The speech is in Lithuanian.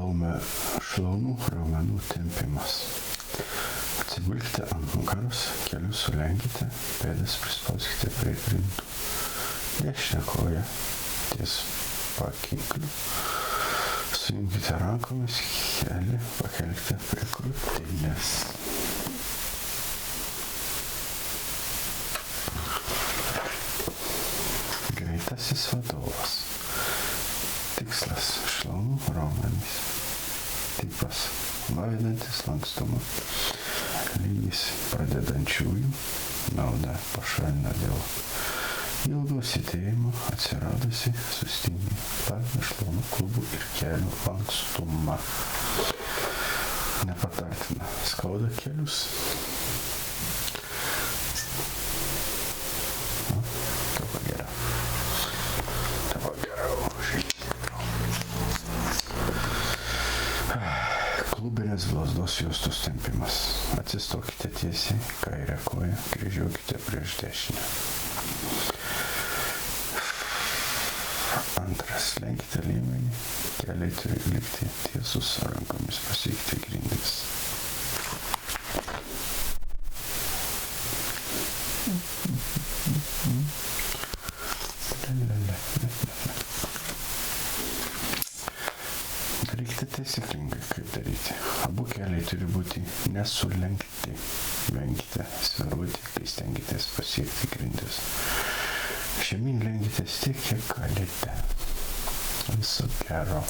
šlaunų raumenų tempimas. Atsigulkite ant nugaros, kelius sulenkite, pėdas prispauskite prie grindų. Dešinę koją ties pakinkliu. Sujungkite rankomis, kelį pakelkite prie krūtinės. Greitasis vadovas. Tikslas - šlaunų raumenys. Tipas - lavinantis lankstumą. Lygis pradedančiųjų. Nauda pašalina dėl ilgo sėdėjimo atsiradusi sustingimą, lavina šlaunų klubų ir kelių lankstumą. Nepatartina. Skauda kelius. Dabar geriau. Klubinės blauzdos juostos tempimas. Atsistokite tiesiai, kairę koją, kryžiuokite prieš dešinę. Antras, lenkite liemenį, keliai turi likti tiesus, rankomis pasiekti grindis. Darykite taisyklingai, kaip daryti. Abu keliai turi būti nesulenkti. Venkite svyruoti, kai stengiatės pasiekti grindis. Žemyn lenkitės tiek, kiek galite. Viso gero.